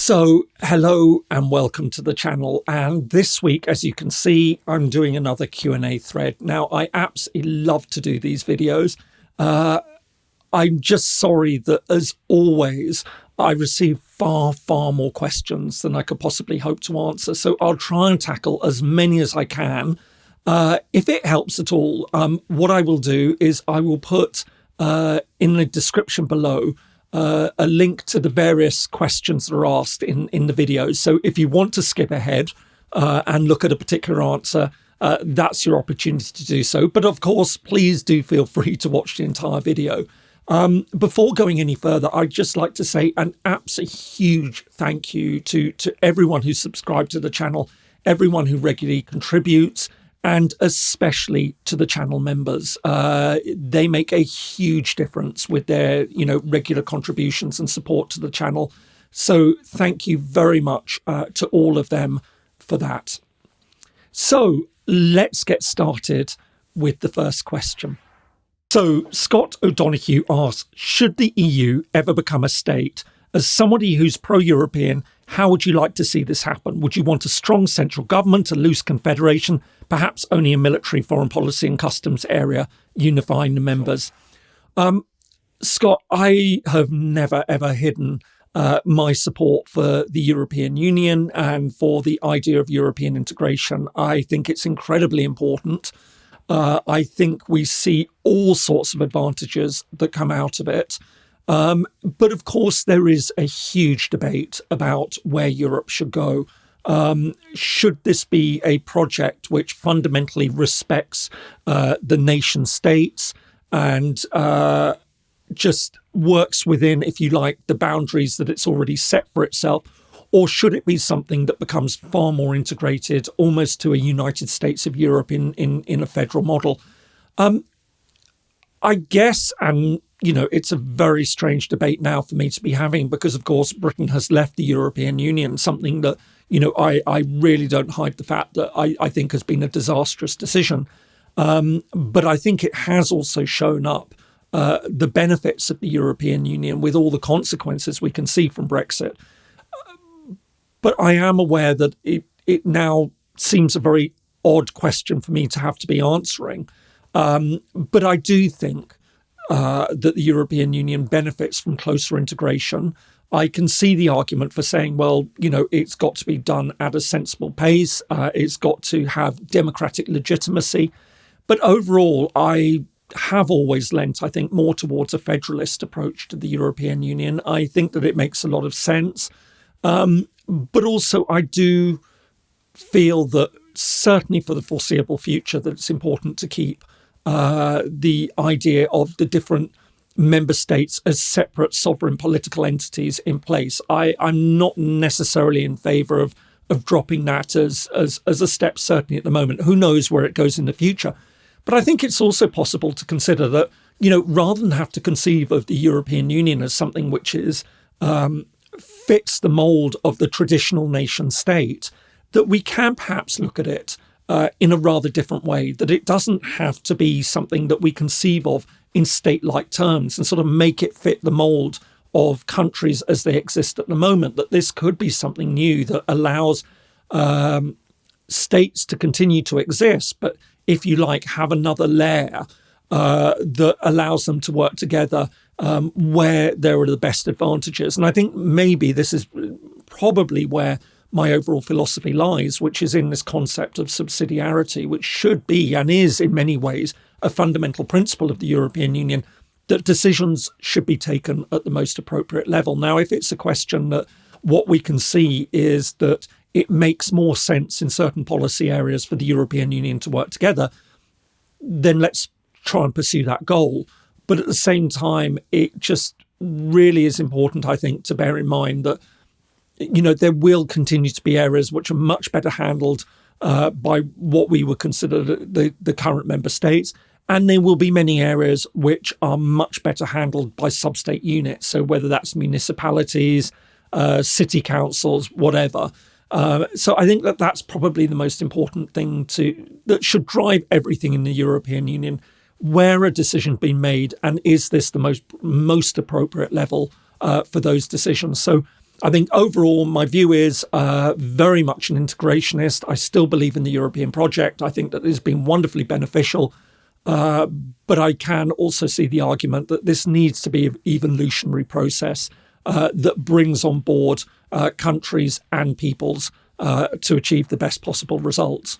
So, hello and welcome to the channel. And this week, as you can see, I'm doing another Q&A thread. Now, I absolutely love to do these videos. I'm just sorry that, as always, I receive far more questions than I could possibly hope to answer. So I'll try and tackle as many as I can. If it helps at all, what I will do is I will put in the description below a link to the various questions that are asked in the videos. So if you want to skip ahead and look at a particular answer, that's your opportunity to do so. But of course, please do feel free to watch the entire video. Before going any further, I'd just like to say an absolutely huge thank you to everyone who's subscribed to the channel, everyone who regularly contributes, and especially to the channel members. They make a huge difference with their, regular contributions and support to the channel. So thank you very much to all of them for that. So let's get started with the first question. So Scott O'Donoghue asks, should the EU ever become a state? As somebody who's pro-European, how would you like to see this happen? Would you want a strong central government, a loose confederation, perhaps only a military, foreign policy and customs area unifying the members? Scott, I have never, ever hidden my support for the European Union and for the idea of European integration. I think it's incredibly important. I think we see all sorts of advantages that come out of it. But of course, there is a huge debate about where Europe should go. Should this be a project which fundamentally respects the nation states and just works within, if you like, the boundaries that it's already set for itself? Or should it be something that becomes far more integrated, almost to a United States of Europe in a federal model? I guess, and it's a very strange debate now for me to be having because, of course, Britain has left the European Union, something that, I really don't hide the fact that I think has been a disastrous decision. But I think it has also shown up the benefits of the European Union with all the consequences we can see from Brexit. But I am aware that it now seems a very odd question for me to have to be answering. But I do think that the European Union benefits from closer integration. I can see the argument for saying, well, it's got to be done at a sensible pace. It's got to have democratic legitimacy. But overall, I have always lent, I think, more towards a federalist approach to the European Union. I think that it makes a lot of sense. But also, I do feel that certainly for the foreseeable future, that it's important to keep the idea of the different member states as separate sovereign political entities in place. I'm not necessarily in favour of dropping that as a step, certainly at the moment. Who knows where it goes in the future? But I think it's also possible to consider that, rather than have to conceive of the European Union as something which is fits the mould of the traditional nation state, that we can perhaps look at it in a rather different way, that it doesn't have to be something that we conceive of in state-like terms and sort of make it fit the mould of countries as they exist at the moment, that this could be something new that allows states to continue to exist, but if you like, have another layer that allows them to work together where there are the best advantages. And I think maybe this is probably where my overall philosophy lies, which is in this concept of subsidiarity, which should be and is in many ways a fundamental principle of the European Union, that decisions should be taken at the most appropriate level. Now, if it's a question that what we can see is that it makes more sense in certain policy areas for the European Union to work together, then let's try and pursue that goal. But at the same time, it just really is important, I think, to bear in mind that there will continue to be areas which are much better handled by what we would consider the current member states. And there will be many areas which are much better handled by sub-state units. So whether that's municipalities, city councils, whatever. So I think that that's probably the most important thing that should drive everything in the European Union. Where a decision been made, and is this the most appropriate level for those decisions? So I think overall, my view is very much an integrationist. I still believe in the European project. I think that it's been wonderfully beneficial. But I can also see the argument that this needs to be an evolutionary process that brings on board countries and peoples to achieve the best possible results.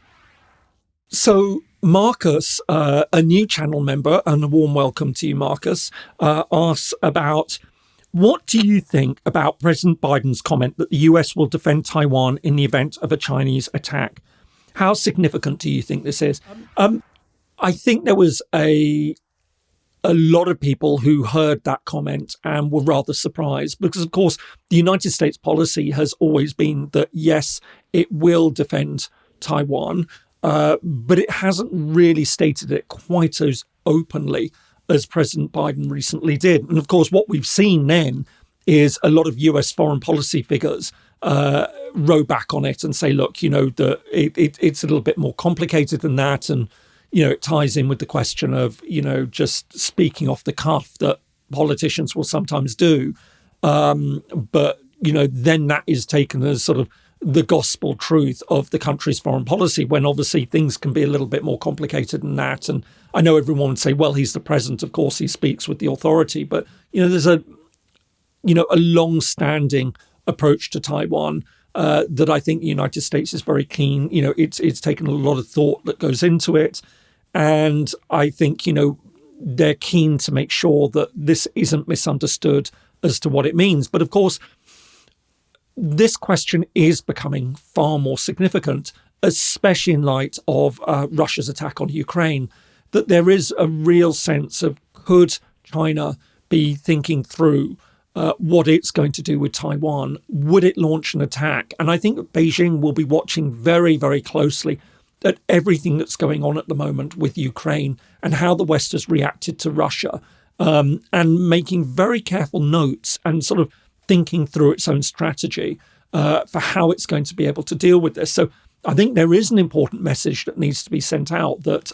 So Marcus, a new channel member, and a warm welcome to you, Marcus, asks about, what do you think about President Biden's comment that the US will defend Taiwan in the event of a Chinese attack? How significant do you think this is? I think there was a lot of people who heard that comment and were rather surprised because, of course, the United States policy has always been that, yes, it will defend Taiwan, but it hasn't really stated it quite as openly as President Biden recently did. And, of course, what we've seen then is a lot of US foreign policy figures row back on it and say, look, it's a little bit more complicated than that. And it ties in with the question of, just speaking off the cuff that politicians will sometimes do. But, then that is taken as sort of the gospel truth of the country's foreign policy, when obviously things can be a little bit more complicated than that. And I know everyone would say, well, he's the president. Of course, he speaks with the authority. But, there's a long-standing approach to Taiwan that I think the United States is very keen. It's taken a lot of thought that goes into it. And I think, they're keen to make sure that this isn't misunderstood as to what it means. But of course, this question is becoming far more significant, especially in light of Russia's attack on Ukraine, that there is a real sense of, could China be thinking through what it's going to do with Taiwan? Would it launch an attack? And I think that Beijing will be watching very, very closely at everything that's going on at the moment with Ukraine and how the West has reacted to Russia, and making very careful notes and sort of thinking through its own strategy for how it's going to be able to deal with this. So I think there is an important message that needs to be sent out that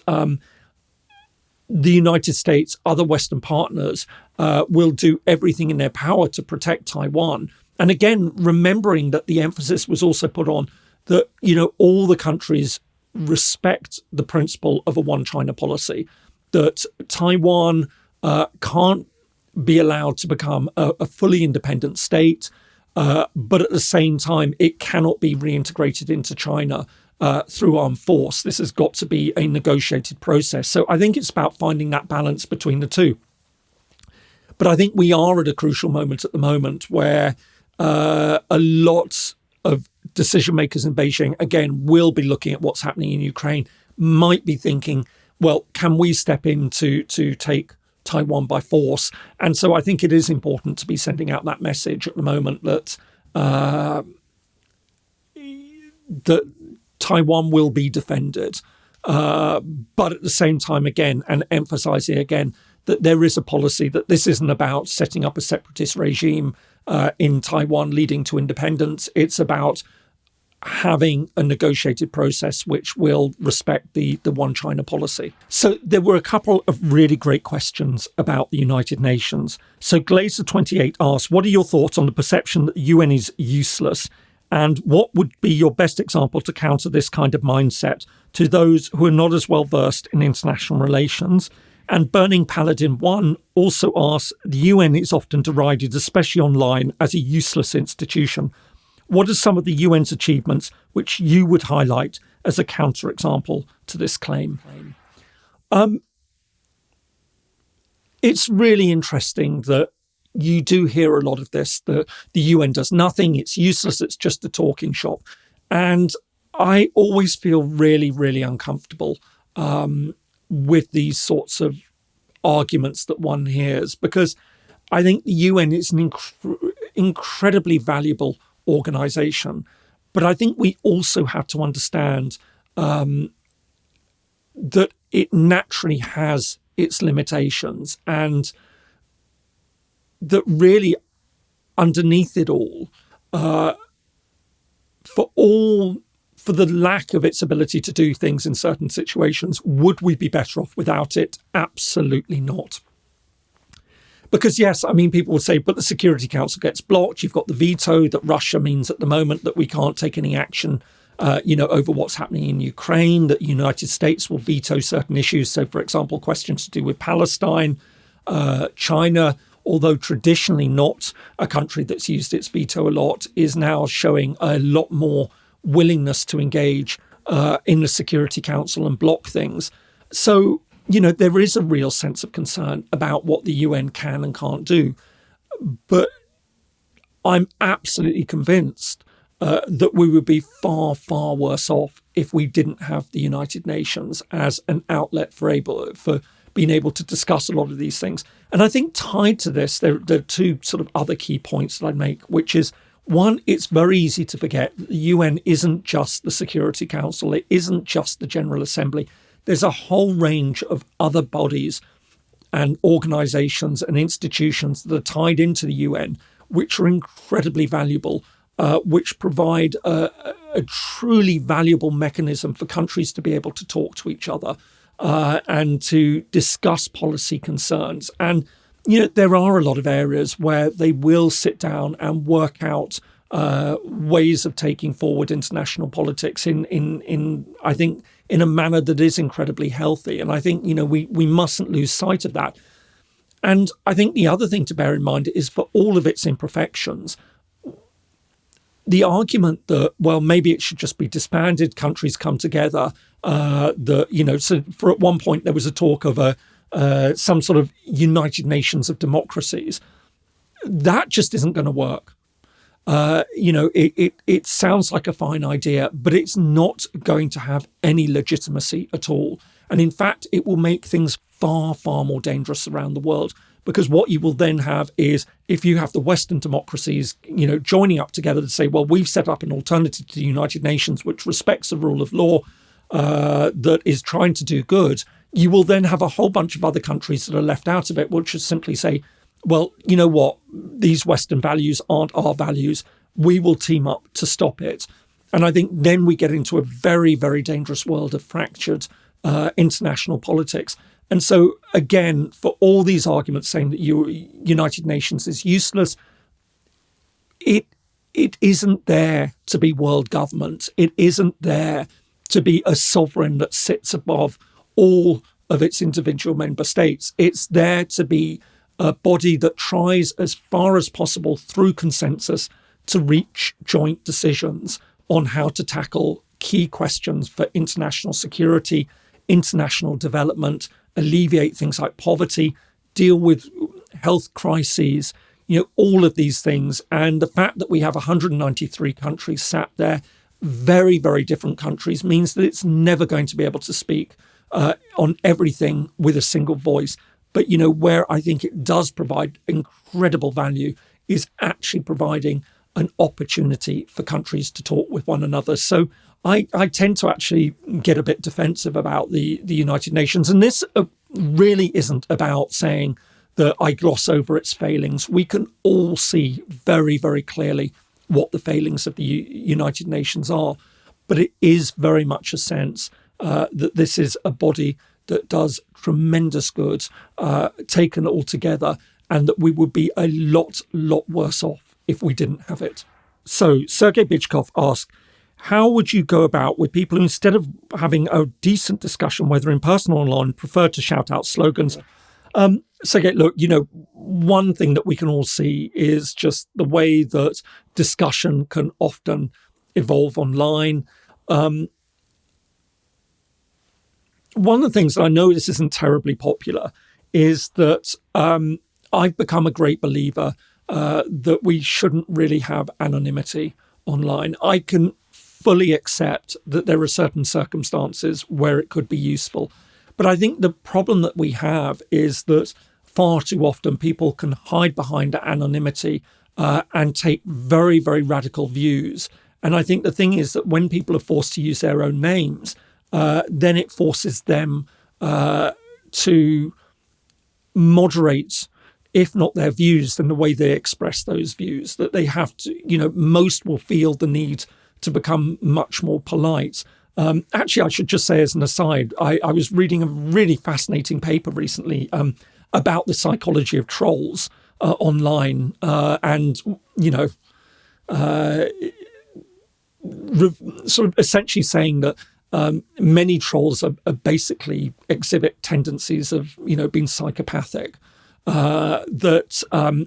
the United States, other Western partners, will do everything in their power to protect Taiwan. And again, remembering that the emphasis was also put on that, all the countries respect the principle of a one China policy, that Taiwan can't be allowed to become a fully independent state, but at the same time, it cannot be reintegrated into China through armed force. This has got to be a negotiated process. So I think it's about finding that balance between the two. But I think we are at a crucial moment at the moment where a lot of decision makers in Beijing, again, will be looking at what's happening in Ukraine, might be thinking, well, can we step in to take Taiwan by force? And so I think it is important to be sending out that message at the moment that that Taiwan will be defended, but at the same time, again, and emphasizing again that there is a policy that this isn't about setting up a separatist regime in Taiwan leading to independence. It's about having a negotiated process which will respect the one China policy. So there were a couple of really great questions about the United Nations. So Glazer28 asks, what are your thoughts on the perception that the UN is useless? And what would be your best example to counter this kind of mindset to those who are not as well versed in international relations? And Burning Paladin 1 also asks, the UN is often derided, especially online, as a useless institution. What are some of the UN's achievements which you would highlight as a counterexample to this claim? It's really interesting that you do hear a lot of this, that the UN does nothing, it's useless, it's just a talking shop. And I always feel really, really uncomfortable with these sorts of arguments that one hears, because I think the UN is an incredibly valuable organisation. But I think we also have to understand that it naturally has its limitations, and that really underneath it all, for the lack of its ability to do things in certain situations, would we be better off without it? Absolutely not. Because, yes, I mean, people would say, but the Security Council gets blocked. You've got the veto that Russia means at the moment that we can't take any action, over what's happening in Ukraine, that the United States will veto certain issues. So, for example, questions to do with Palestine, China, although traditionally not a country that's used its veto a lot, is now showing a lot more willingness to engage in the Security Council and block things. So, there is a real sense of concern about what the UN can and can't do. But I'm absolutely convinced that we would be far, far worse off if we didn't have the United Nations as an outlet for being able to discuss a lot of these things. And I think tied to this, there are two sort of other key points that I'd make, which is, one, it's very easy to forget that the UN isn't just the Security Council. It isn't just the General Assembly. There's a whole range of other bodies and organizations and institutions that are tied into the UN, which are incredibly valuable, which provide a truly valuable mechanism for countries to be able to talk to each other and to discuss policy concerns. And, there are a lot of areas where they will sit down and work out ways of taking forward international politics in I think, in a manner that is incredibly healthy. And I think, we mustn't lose sight of that. And I think the other thing to bear in mind is, for all of its imperfections, the argument that, well, maybe it should just be disbanded, countries come together, so for at one point there was a talk of some sort of United Nations of democracies. That just isn't going to work. It sounds like a fine idea, but it's not going to have any legitimacy at all. And in fact, it will make things far, far more dangerous around the world, because what you will then have is, if you have the Western democracies, joining up together to say, well, we've set up an alternative to the United Nations, which respects the rule of law, that is trying to do good, you will then have a whole bunch of other countries that are left out of it, which is simply say, well, you know what, these Western values aren't our values. We will team up to stop it. And I think then we get into a very, very dangerous world of fractured international politics. And so, again, for all these arguments saying that United Nations is useless, it isn't there to be world government. It isn't there to be a sovereign that sits above all of its individual member states. It's there to be a body that tries as far as possible through consensus to reach joint decisions on how to tackle key questions for international security, international development, alleviate things like poverty, deal with health crises, all of these things. And the fact that we have 193 countries sat there, very, very different countries, means that it's never going to be able to speak on everything with a single voice. But, where I think it does provide incredible value is actually providing an opportunity for countries to talk with one another. So I tend to actually get a bit defensive about the United Nations. And this really isn't about saying that I gloss over its failings. We can all see very, very clearly what the failings of the United Nations are. But it is very much a sense that this is a body that does tremendous good, taken all together, and that we would be a lot worse off if we didn't have it. So Sergei Bychkov asked, how would you go about with people who, instead of having a decent discussion, whether in person or online, prefer to shout out slogans? Sergei, look, one thing that we can all see is just the way that discussion can often evolve online. One of the things that I know this isn't terribly popular is that I've become a great believer that we shouldn't really have anonymity online. I can fully accept that there are certain circumstances where it could be useful. But I think the problem that we have is that far too often people can hide behind anonymity and take very, very radical views. And I think the thing is that when people are forced to use their own names, then it forces them to moderate, if not their views, then the way they express those views, that they have to, most will feel the need to become much more polite. Actually, I should just say as an aside, I was reading a really fascinating paper recently about the psychology of trolls online, and sort of essentially saying that many trolls are basically exhibit tendencies of being psychopathic. That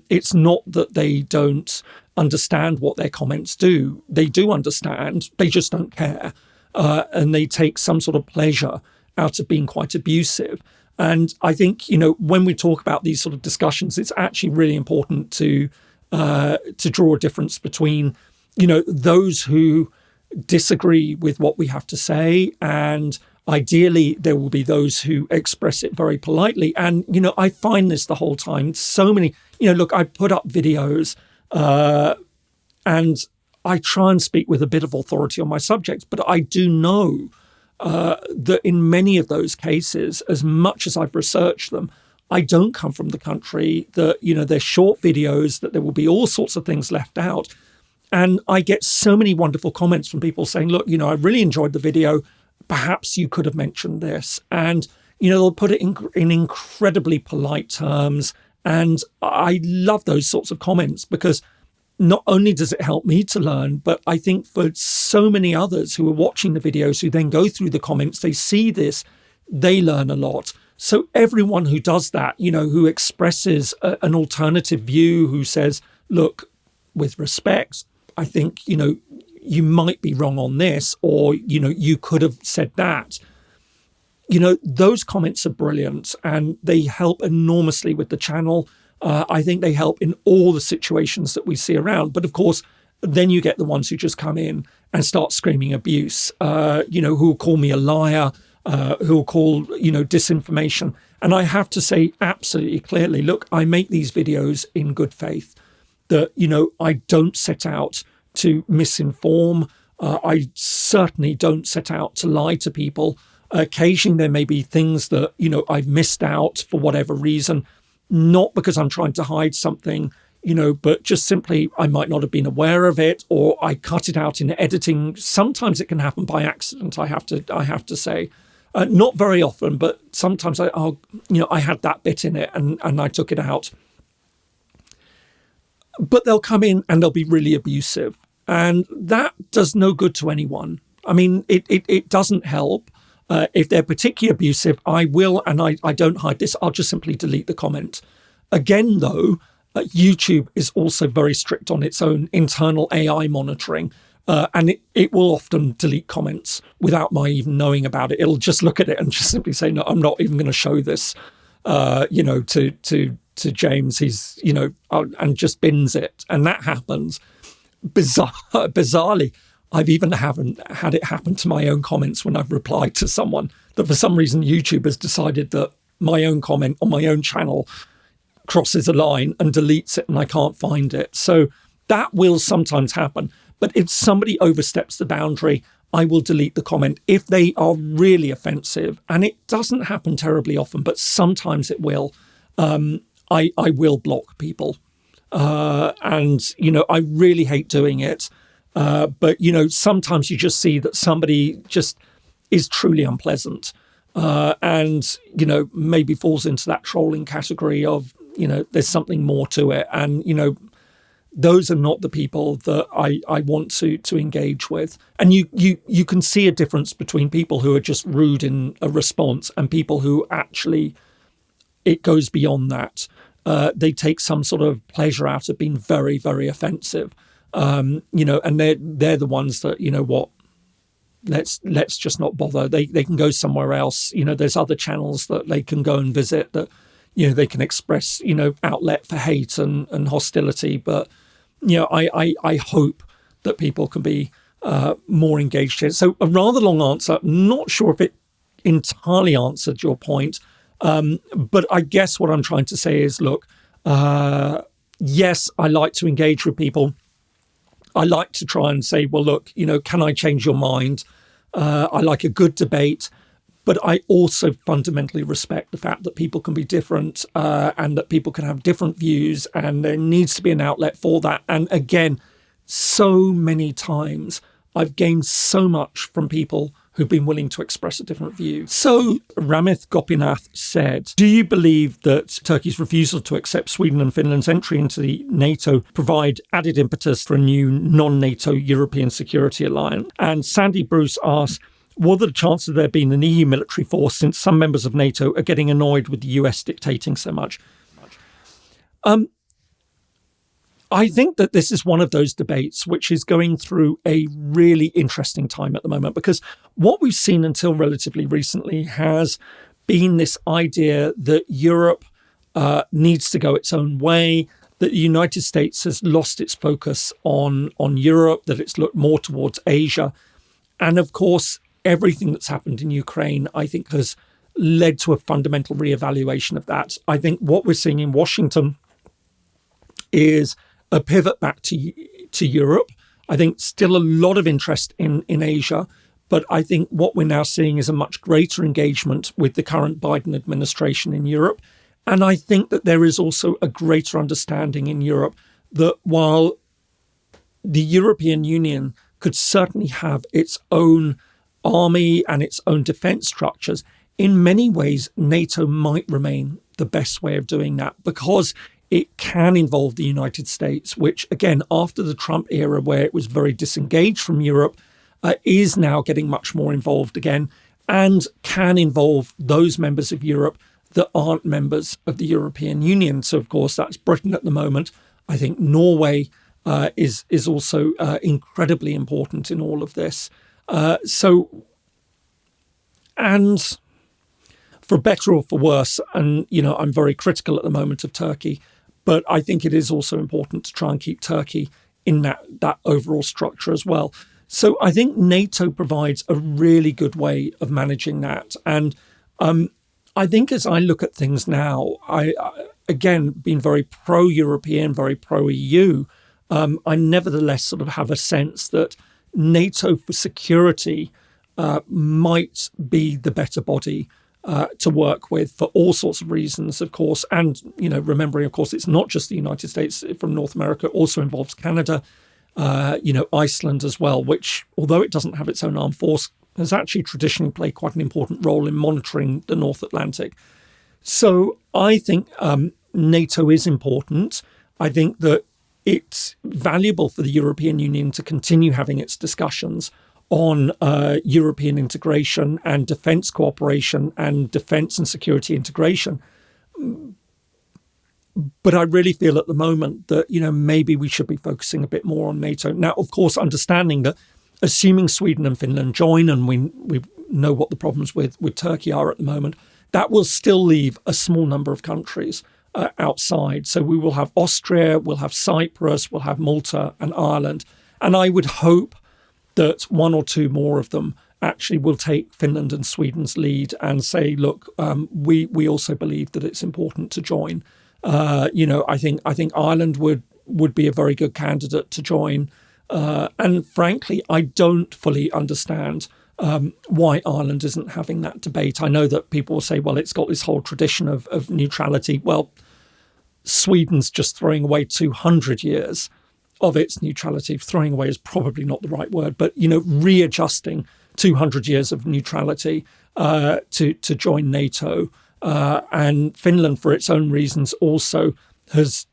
it's not that they don't understand what their comments do. They do understand, they just don't care. And they take some sort of pleasure out of being quite abusive. And I think, when we talk about these sort of discussions, it's actually really important to draw a difference between, those who disagree with what we have to say, and ideally there will be those who express it very politely. And, I find this the whole time. So many, look, I put up videos and I try and speak with a bit of authority on my subjects, but I do know that in many of those cases, as much as I've researched them, I don't come from the country, that, they're short videos, that there will be all sorts of things left out. And I get so many wonderful comments from people saying, look, I really enjoyed the video. Perhaps you could have mentioned this. And, they'll put it in incredibly polite terms. And I love those sorts of comments, because not only does it help me to learn, but I think for so many others who are watching the videos, who then go through the comments, they see this, they learn a lot. So everyone who does that, who expresses an alternative view, who says, look, with respect, I think, you might be wrong on this, or, you could have said that. Those comments are brilliant, and they help enormously with the channel. I think they help in all the situations that we see around. But of course, then you get the ones who just come in and start screaming abuse, who will call me a liar, who will call, disinformation. And I have to say absolutely clearly, look, I make these videos in good faith. That, I don't set out to misinform. I certainly don't set out to lie to people. Occasionally there may be things that, I've missed out for whatever reason, not because I'm trying to hide something, but just simply I might not have been aware of it, or I cut it out in editing. Sometimes it can happen by accident, I have to say. Not very often, but sometimes I had that bit in it and I took it out. But they'll come in and they'll be really abusive. And that does no good to anyone. I mean, it doesn't help. If they're particularly abusive, I will, and I don't hide this, I'll just simply delete the comment. Again, though, YouTube is also very strict on its own internal AI monitoring. And it will often delete comments without my even knowing about it. It'll just look at it and just simply say, no, I'm not even going to show this, to James. He's, and just bins it. And that happens. Bizarrely, I've even had it happen to my own comments when I've replied to someone, that for some reason YouTube has decided that my own comment on my own channel crosses a line and deletes it and I can't find it. So that will sometimes happen. But if somebody oversteps the boundary, I will delete the comment if they are really offensive. And it doesn't happen terribly often, but sometimes it will. I will block people. And, I really hate doing it. But, sometimes you just see that somebody just is truly unpleasant and, maybe falls into that trolling category of, there's something more to it. And, those are not the people that I want to engage with. And you can see a difference between people who are just rude in a response and people who actually, it goes beyond that. They take some sort of pleasure out of being very, very offensive. And they're the ones that, let's just not bother. They can go somewhere else. There's other channels that they can go and visit that, they can express, outlet for hate and hostility. But, I hope that people can be more engaged here. So a rather long answer. Not sure if it entirely answered your point. But I guess what I'm trying to say is, look, yes, I like to engage with people. I like to try and say, well, look, can I change your mind? I like a good debate, but I also fundamentally respect the fact that people can be different and that people can have different views, and there needs to be an outlet for that. And again, so many times I've gained so much from people who've been willing to express a different view. So Ramith Gopinath said, do you believe that Turkey's refusal to accept Sweden and Finland's entry into the NATO provide added impetus for a new non-NATO European security alliance? And Sandy Bruce asked, what are the chances of there being an EU military force since some members of NATO are getting annoyed with the US dictating so much? I think that this is one of those debates which is going through a really interesting time at the moment, because what we've seen until relatively recently has been this idea that Europe needs to go its own way, that the United States has lost its focus on Europe, that it's looked more towards Asia. And of course, everything that's happened in Ukraine, I think, has led to a fundamental reevaluation of that. I think what we're seeing in Washington is a pivot back to Europe. I think still a lot of interest in Asia, but I think what we're now seeing is a much greater engagement with the current Biden administration in Europe. And I think that there is also a greater understanding in Europe that while the European Union could certainly have its own army and its own defense structures, in many ways, NATO might remain the best way of doing that, because it can involve the United States, which, again, after the Trump era, where it was very disengaged from Europe, is now getting much more involved again, and can involve those members of Europe that aren't members of the European Union. So, of course, that's Britain at the moment. I think Norway is also incredibly important in all of this. And for better or for worse, and, I'm very critical at the moment of Turkey, but I think it is also important to try and keep Turkey in that overall structure as well. So I think NATO provides a really good way of managing that. And I think as I look at things now, I again, being very pro-European, very pro-EU, I nevertheless sort of have a sense that NATO for security might be the better body to work with for all sorts of reasons, of course. And, remembering, of course, it's not just the United States from North America, it also involves Canada, Iceland as well, which, although it doesn't have its own armed force, has actually traditionally played quite an important role in monitoring the North Atlantic. So I think NATO is important. I think that it's valuable for the European Union to continue having its discussions on European integration and defence cooperation and defence and security integration. But I really feel at the moment that, maybe we should be focusing a bit more on NATO. Now, of course, understanding that assuming Sweden and Finland join, and we know what the problems with Turkey are at the moment, that will still leave a small number of countries outside. So we will have Austria, we'll have Cyprus, we'll have Malta and Ireland. And I would hope that one or two more of them actually will take Finland and Sweden's lead and say, look, we also believe that it's important to join. I think Ireland would be a very good candidate to join. And frankly, I don't fully understand why Ireland isn't having that debate. I know that people will say, well, it's got this whole tradition of neutrality. Well, Sweden's just throwing away 200 years of its neutrality. Throwing away is probably not the right word, but, readjusting 200 years of neutrality to join NATO. And Finland, for its own reasons, also has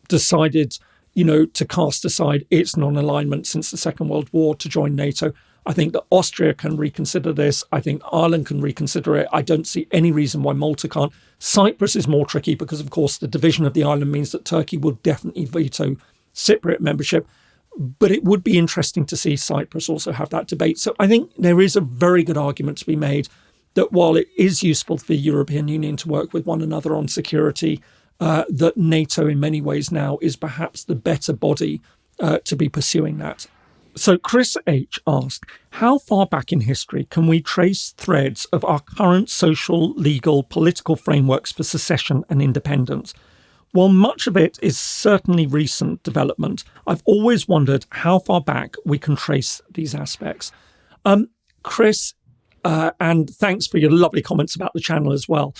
decided, to cast aside its non-alignment since the Second World War to join NATO. I think that Austria can reconsider this. I think Ireland can reconsider it. I don't see any reason why Malta can't. Cyprus is more tricky because, of course, the division of the island means that Turkey will definitely veto Cypriot membership. But it would be interesting to see Cyprus also have that debate. So I think there is a very good argument to be made that while it is useful for the European Union to work with one another on security, that NATO in many ways now is perhaps the better body to be pursuing that. So Chris H. asked, how far back in history can we trace threads of our current social, legal, political frameworks for secession and independence? While much of it is certainly recent development, I've always wondered how far back we can trace these aspects. Chris, and thanks for your lovely comments about the channel as well.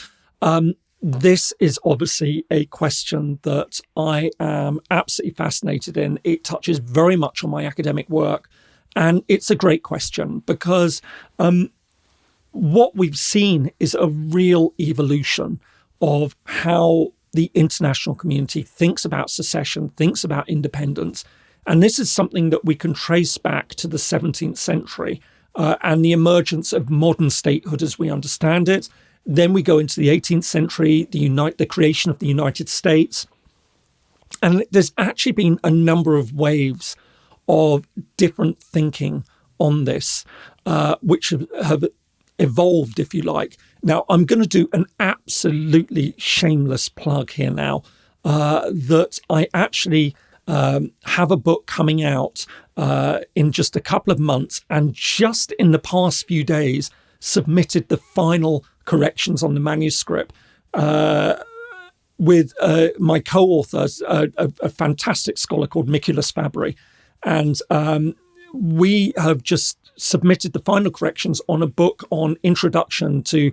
This is obviously a question that I am absolutely fascinated in. It touches very much on my academic work. And it's a great question because what we've seen is a real evolution of how the international community thinks about secession, thinks about independence. And this is something that we can trace back to the 17th century and the emergence of modern statehood as we understand it. Then we go into the 18th century, the creation of the United States. And there's actually been a number of waves of different thinking on this, which have evolved, if you like. Now, I'm going to do an absolutely shameless plug here now, that I actually have a book coming out in just a couple of months, and just in the past few days submitted the final corrections on the manuscript with my co-author, a fantastic scholar called Miculus Fabri. And we have just submitted the final corrections on a book on introduction to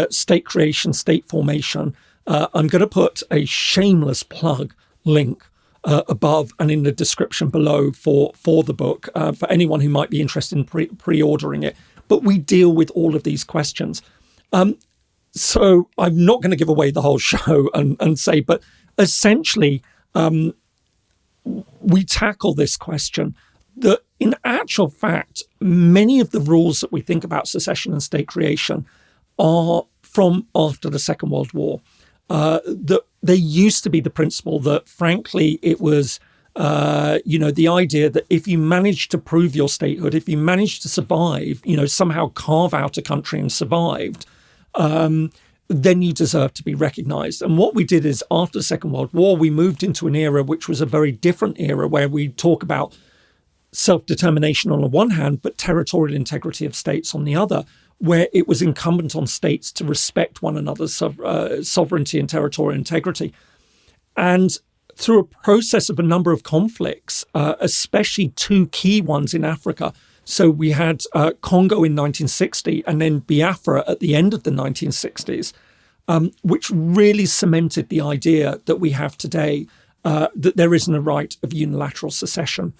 state creation, state formation. I'm going to put a shameless plug link above and in the description below for the book for anyone who might be interested in pre-ordering it. But we deal with all of these questions. So I'm not going to give away the whole show and say, but essentially we tackle this question that in actual fact, many of the rules that we think about secession and state creation are from after the Second World War. There used to be the principle that, frankly, it was, the idea that if you managed to prove your statehood, if you managed to survive, somehow carve out a country and survived, then you deserve to be recognized. And what we did is, after the Second World War, we moved into an era which was a very different era, where we talk about self-determination on the one hand, but territorial integrity of states on the other, where it was incumbent on states to respect one another's sovereignty and territorial integrity. And through a process of a number of conflicts, especially two key ones in Africa. So we had Congo in 1960 and then Biafra at the end of the 1960s, which really cemented the idea that we have today, that there isn't a right of unilateral secession.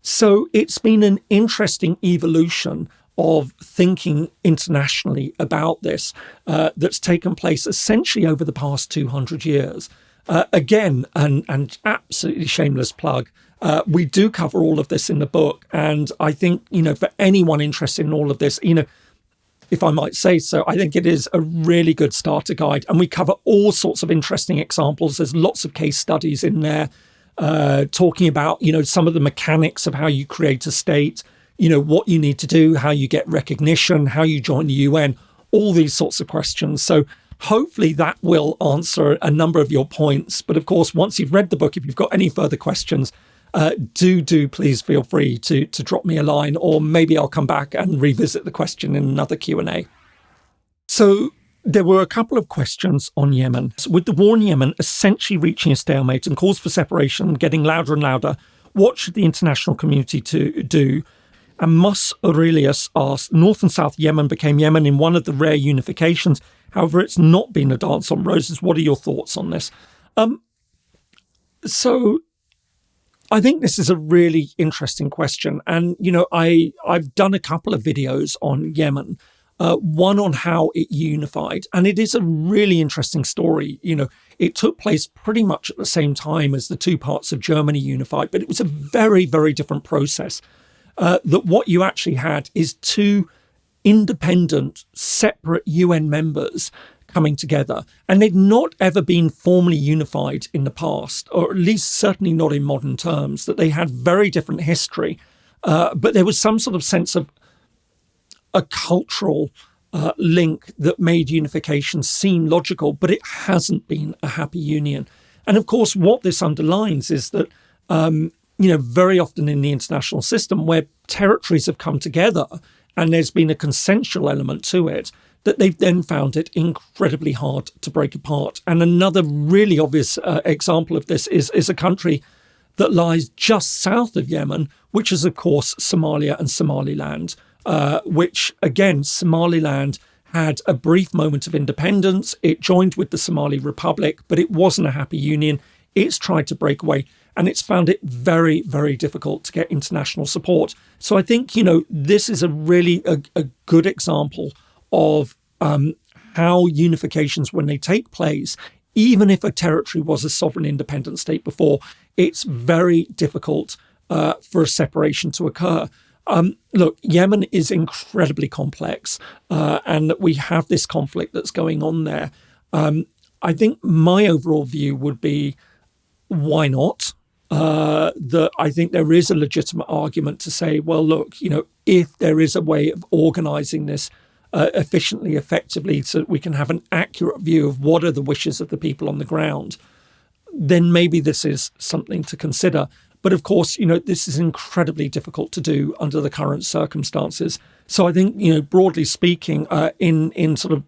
So it's been an interesting evolution of thinking internationally about this that's taken place essentially over the past 200 years. Again, and absolutely shameless plug, we do cover all of this in the book. And I think, for anyone interested in all of this, if I might say so, I think it is a really good starter guide. And we cover all sorts of interesting examples. There's lots of case studies in there talking about, some of the mechanics of how you create a state, what you need to do, how you get recognition, how you join the UN, all these sorts of questions. So hopefully that will answer a number of your points. But of course, once you've read the book, if you've got any further questions, do please feel free to drop me a line, or maybe I'll come back and revisit the question in another Q&A. So there were a couple of questions on Yemen. With the war in Yemen essentially reaching a stalemate and calls for separation getting louder and louder, what should the international community do? And Mus Aurelius asked, North and South Yemen became Yemen in one of the rare unifications. However, it's not been a dance on roses. What are your thoughts on this? So I think this is a really interesting question. And, I've done a couple of videos on Yemen, one on how it unified. And it is a really interesting story. It took place pretty much at the same time as the two parts of Germany unified, but it was a very, very different process. That what you actually had is two independent, separate UN members coming together. And they'd not ever been formally unified in the past, or at least certainly not in modern terms, that they had very different history. But there was some sort of sense of a cultural link that made unification seem logical, but it hasn't been a happy union. And of course, what this underlines is that very often in the international system where territories have come together and there's been a consensual element to it, that they've then found it incredibly hard to break apart. And another really obvious example of this is a country that lies just south of Yemen, which is, of course, Somalia and Somaliland, which, again, Somaliland had a brief moment of independence. It joined with the Somali Republic, but it wasn't a happy union. It's tried to break away. and it's found it very, very difficult to get international support. So I think, this is a really a good example of how unifications, when they take place, even if a territory was a sovereign independent state before, it's very difficult for a separation to occur. Look, Yemen is incredibly complex, and we have this conflict that's going on there. I think my overall view would be, why not? That I think there is a legitimate argument to say, well, look, if there is a way of organising this efficiently, effectively, so that we can have an accurate view of what are the wishes of the people on the ground, then maybe this is something to consider. But of course, this is incredibly difficult to do under the current circumstances. So I think, broadly speaking, in sort of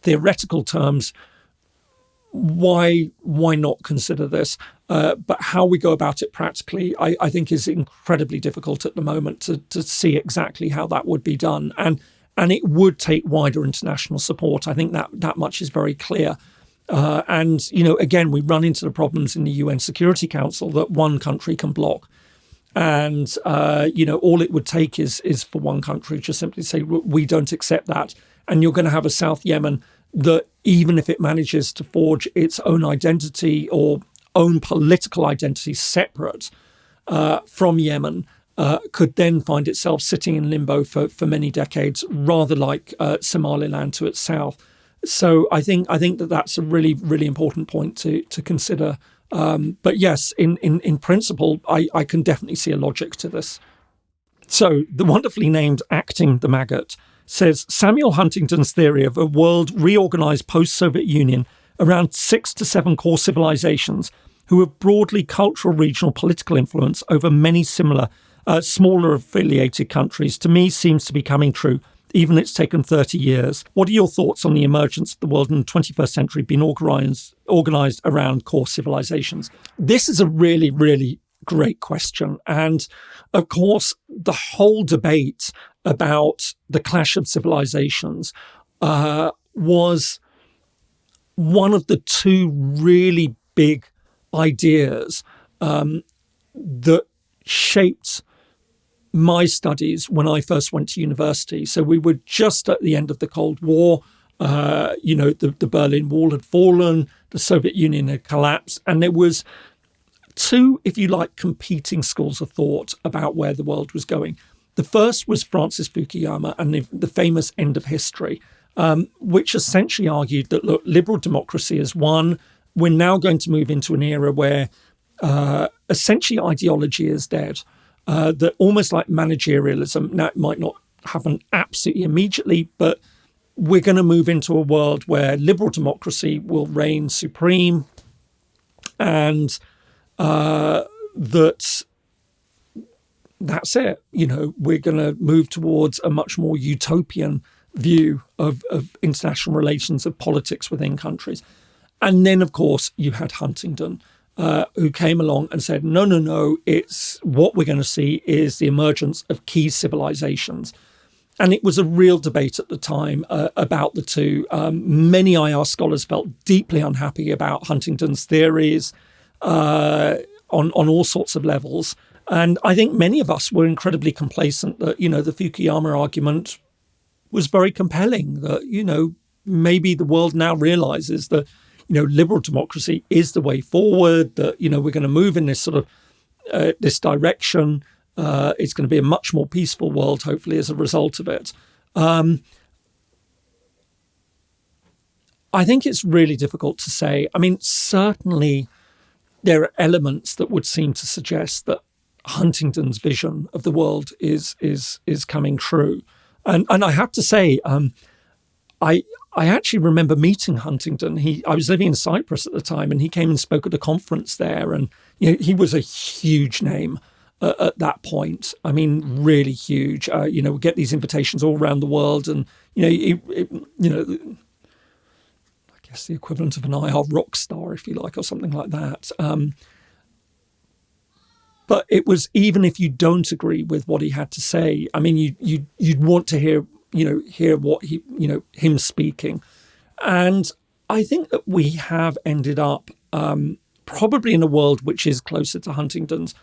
theoretical terms, why not consider this? But how we go about it practically, I think, is incredibly difficult at the moment to see exactly how that would be done. And it would take wider international support. I think that much is very clear. And again, we run into the problems in the UN Security Council that one country can block. And, all it would take is for one country to simply say, we don't accept that. And you're going to have a South Yemen that, even if it manages to forge its own identity or own political identity separate from Yemen, could then find itself sitting in limbo for many decades, rather like Somaliland to its south. So I think that that's a really, really important point to consider. But yes, in principle, I can definitely see a logic to this. So the wonderfully named Acting the Maggot says, Samuel Huntingdon's theory of a world reorganised post-Soviet Union around 6 to 7 core civilizations who have broadly cultural, regional, political influence over many similar, smaller affiliated countries, to me seems to be coming true, even it's taken 30 years. What are your thoughts on the emergence of the world in the 21st century being organised around core civilizations? This is a really, really great question. And of course, the whole debate about the clash of civilizations was one of the two really big ideas that shaped my studies when I first went to university. So we were just at the end of the Cold War. The Berlin Wall had fallen, the Soviet Union had collapsed, and there was two, if you like, competing schools of thought about where the world was going. The first was Francis Fukuyama and the famous End of History, which essentially argued that, look, liberal democracy is one. We're now going to move into an era where essentially ideology is dead. That almost like managerialism, now it might not happen absolutely immediately, but we're going to move into a world where liberal democracy will reign supreme, and that's it. We're going to move towards a much more utopian view of international relations, of politics within countries. And then, of course, you had Huntingdon, who came along and said, no, it's what we're going to see is the emergence of key civilizations. And it was a real debate at the time about the two. Many IR scholars felt deeply unhappy about Huntingdon's theories on all sorts of levels. And I think many of us were incredibly complacent that, the Fukuyama argument was very compelling, that, maybe the world now realizes that, liberal democracy is the way forward, that, we're going to move in this sort of this direction. It's going to be a much more peaceful world, hopefully, as a result of it. I think it's really difficult to say. I mean, certainly there are elements that would seem to suggest that Huntingdon's vision of the world is coming true. And I have to say, I actually remember meeting Huntingdon. I was living in Cyprus at the time, and he came and spoke at a conference there. And he was a huge name at that point. I mean, really huge. We get these invitations all around the world, and I guess the equivalent of an IR rock star, if you like, or something like that. But it was, even if you don't agree with what he had to say, I mean, you'd want to hear what he, him speaking. And I think that we have ended up probably in a world which is closer to Huntingdon's.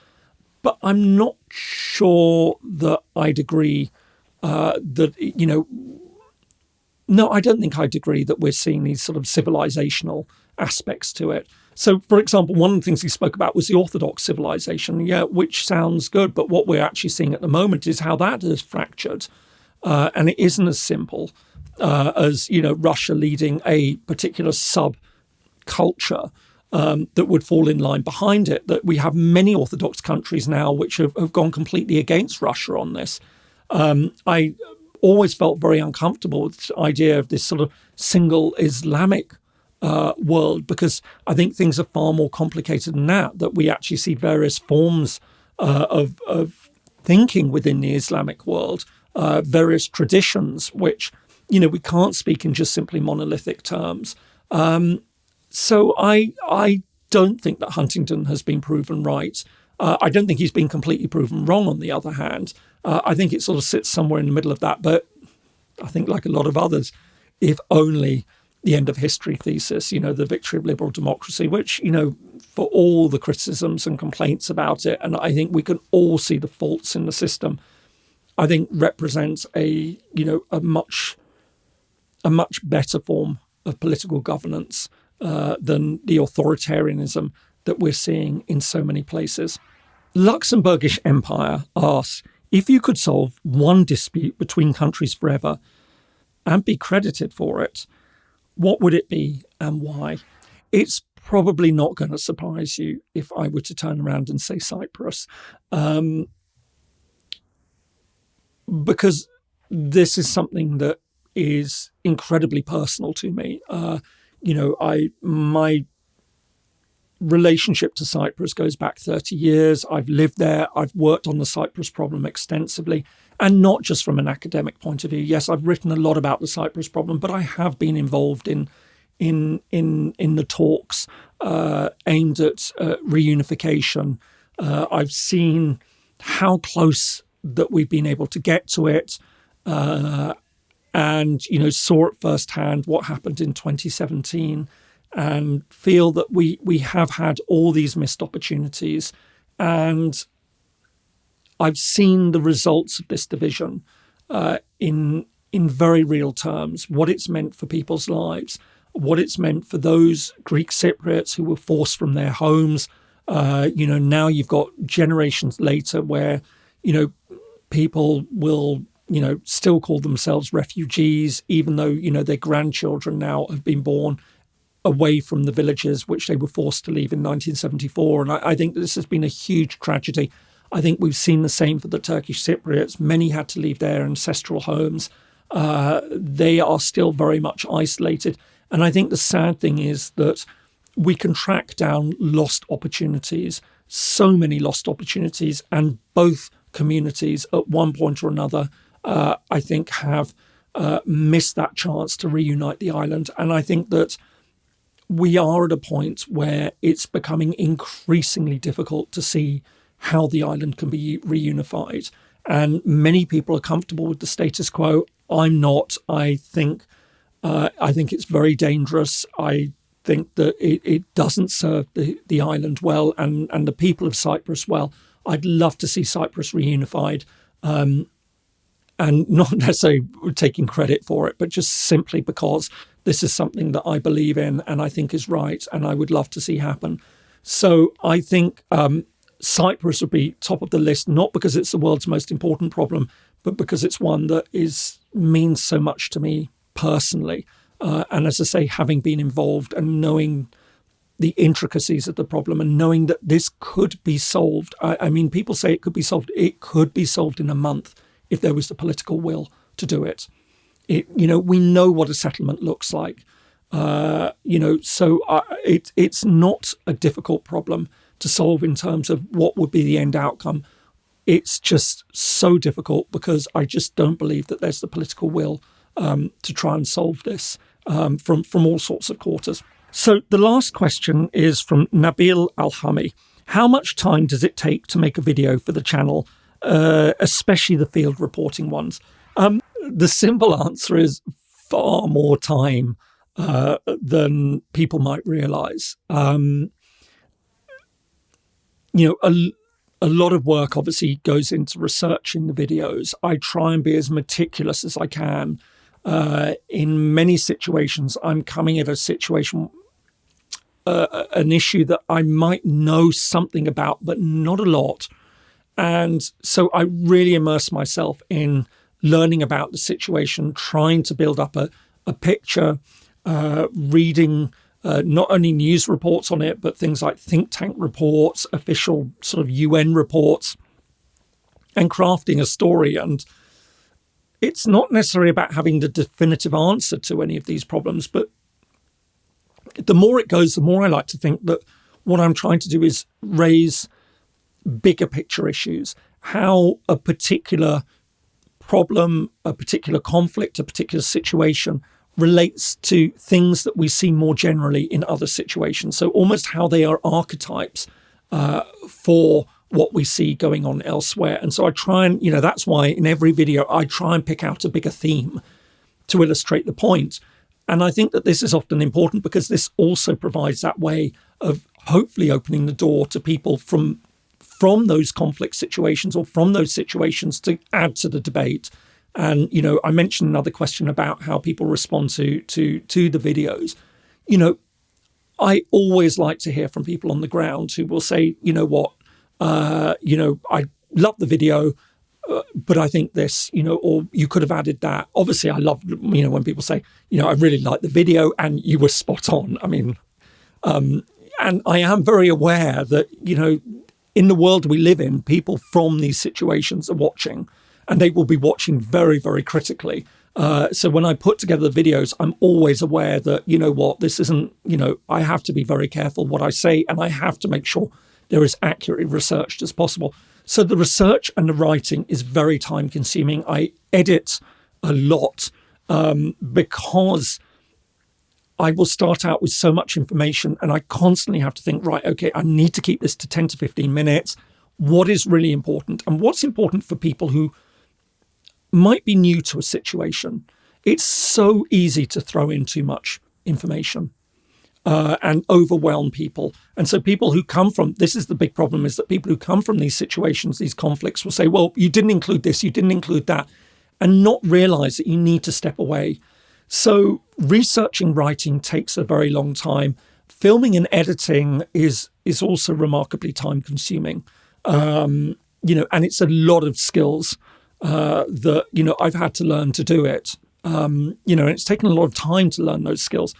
But I'm not sure that I'd agree that, no, I don't think I'd agree that we're seeing these sort of civilizational aspects to it. So, for example, one of the things he spoke about was the Orthodox civilization, which sounds good. But what we're actually seeing at the moment is how that has fractured. And it isn't as simple as, Russia leading a particular subculture that would fall in line behind it, that we have many Orthodox countries now which have gone completely against Russia on this. I always felt very uncomfortable with the idea of this sort of single Islamic world, because I think things are far more complicated than that we actually see various forms of thinking within the Islamic world, various traditions, which, we can't speak in just simply monolithic terms. So I don't think that Huntingdon has been proven right. I don't think he's been completely proven wrong, on the other hand. I think it sort of sits somewhere in the middle of that. But I think, like a lot of others, if only the end of history thesis, the victory of liberal democracy, which, for all the criticisms and complaints about it, and I think we can all see the faults in the system, I think represents a much better form of political governance than the authoritarianism that we're seeing in so many places. Luxembourgish Empire asks, if you could solve one dispute between countries forever and be credited for it, what would it be and why? It's probably not going to surprise you if I were to turn around and say Cyprus, because this is something that is incredibly personal to me. My relationship to Cyprus goes back 30 years. I've lived there. I've worked on the Cyprus problem extensively, and not just from an academic point of view. Yes, I've written a lot about the Cyprus problem, but I have been involved in the talks aimed at reunification. I've seen how close that we've been able to get to it. And, saw it firsthand what happened in 2017, and feel that we have had all these missed opportunities. And I've seen the results of this division in very real terms, what it's meant for people's lives, what it's meant for those Greek Cypriots who were forced from their homes. Now you've got generations later where, people will still call themselves refugees, even though, their grandchildren now have been born away from the villages which they were forced to leave in 1974. And I think this has been a huge tragedy. I think we've seen the same for the Turkish Cypriots. Many had to leave their ancestral homes. They are still very much isolated. And I think the sad thing is that we can track down lost opportunities, so many lost opportunities, and both communities at one point or another I think have missed that chance to reunite the island. And I think that we are at a point where it's becoming increasingly difficult to see how the island can be reunified. And many people are comfortable with the status quo. I'm not. I think it's very dangerous. I think that it doesn't serve the island well and the people of Cyprus well. I'd love to see Cyprus reunified, and not necessarily taking credit for it, but just simply because this is something that I believe in and I think is right and I would love to see happen. So I think Cyprus would be top of the list, not because it's the world's most important problem, but because it's one that means so much to me personally. And as I say, having been involved and knowing the intricacies of the problem and knowing that this could be solved. I mean, people say it could be solved. It could be solved in a month if there was the political will to do it. We know what a settlement looks like. So it's not a difficult problem to solve in terms of what would be the end outcome. It's just so difficult because I just don't believe that there's the political will to try and solve this from all sorts of quarters. So the last question is from Nabil Alhami. How much time does it take to make a video for the channel, especially the field reporting ones? The simple answer is far more time than people might realise. a lot of work obviously goes into researching the videos. I try and be as meticulous as I can. In many situations, I'm coming at a situation, an issue that I might know something about, but not a lot. And so I really immerse myself in learning about the situation, trying to build up a picture, reading not only news reports on it, but things like think tank reports, official sort of UN reports, and crafting a story. And it's not necessarily about having the definitive answer to any of these problems, but the more it goes, the more I like to think that what I'm trying to do is raise bigger picture issues, how a particular problem, a particular conflict, a particular situation relates to things that we see more generally in other situations. So almost how they are archetypes for what we see going on elsewhere. And so I try and, that's why in every video, I try and pick out a bigger theme to illustrate the point. And I think that this is often important because this also provides that way of hopefully opening the door to people from those conflict situations or from those situations to add to the debate. And, I mentioned another question about how people respond to the videos. I always like to hear from people on the ground who will say, I love the video, but I think this, or you could have added that. Obviously, I love, when people say, I really like the video and you were spot on. I mean, and I am very aware that, in the world we live in, people from these situations are watching, and they will be watching very, very critically. So when I put together the videos, I'm always aware that, this isn't, I have to be very careful what I say, and I have to make sure they're as accurately researched as possible. So the research and the writing is very time consuming. I edit a lot because I will start out with so much information and I constantly have to think, right, okay, I need to keep this to 10 to 15 minutes. What is really important and what's important for people who might be new to a situation? It's so easy to throw in too much information and overwhelm people. And so people who come from, this is the big problem, is that people who come from these situations, these conflicts will say, well, you didn't include this, you didn't include that, and not realize that you need to step away. So researching writing takes a very long time. Filming and editing is also remarkably time consuming. And it's a lot of skills that, I've had to learn to do it. And it's taken a lot of time to learn those skills.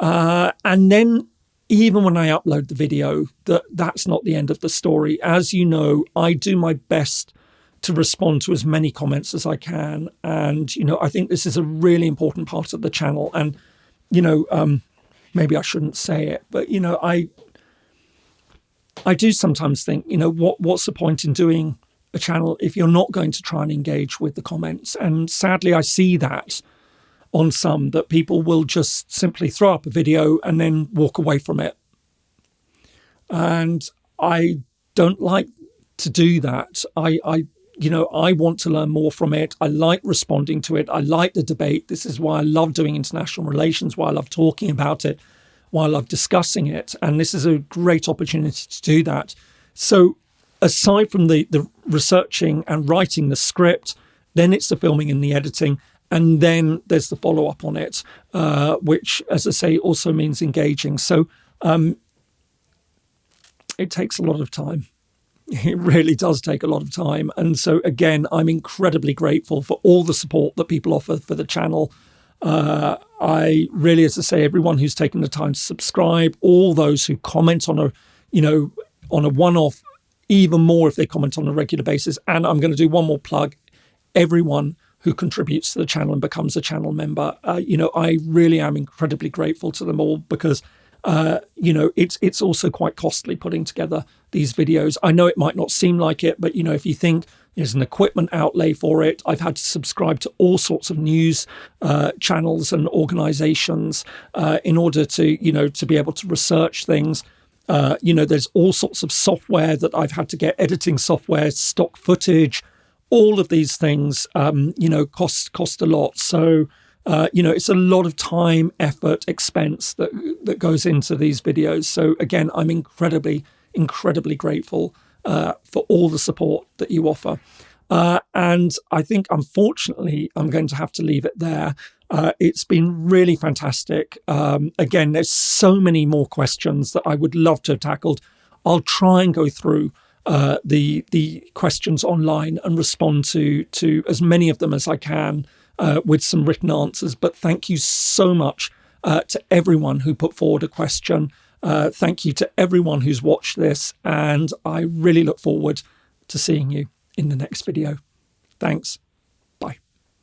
And then even when I upload the video, that's not the end of the story. As you know, I do my best to respond to as many comments as I can. And, I think this is a really important part of the channel. And, maybe I shouldn't say it, but, I do sometimes think, what's the point in doing a channel if you're not going to try and engage with the comments? And sadly, I see that on some, that people will just simply throw up a video and then walk away from it. And I don't like to do that. I want to learn more from it. I like responding to it. I like the debate. This is why I love doing international relations, why I love talking about it, why I love discussing it. And this is a great opportunity to do that. So aside from the researching and writing the script, then it's the filming and the editing. And then there's the follow-up on it, which, as I say, also means engaging. So it takes a lot of time. It really does take a lot of time. And so, again, I'm incredibly grateful for all the support that people offer for the channel. I really, as I say, everyone who's taken the time to subscribe, all those who comment on a one-off, even more if they comment on a regular basis. And I'm going to do one more plug. Everyone who contributes to the channel and becomes a channel member, I really am incredibly grateful to them all because, it's also quite costly putting together these videos. I know it might not seem like it, but, if you think there's an equipment outlay for it, I've had to subscribe to all sorts of news channels and organizations in order to be able to research things. There's all sorts of software that I've had to get, editing software, stock footage. All of these things, cost a lot. So, it's a lot of time, effort, expense that goes into these videos. So again, I'm incredibly, incredibly grateful for all the support that you offer. And I think, unfortunately, I'm going to have to leave it there. It's been really fantastic. Again, there's so many more questions that I would love to have tackled. I'll try and go through the questions online and respond to as many of them as I can with some written answers. But thank you so much to everyone who put forward a question. Thank you to everyone who's watched this. And I really look forward to seeing you in the next video. Thanks.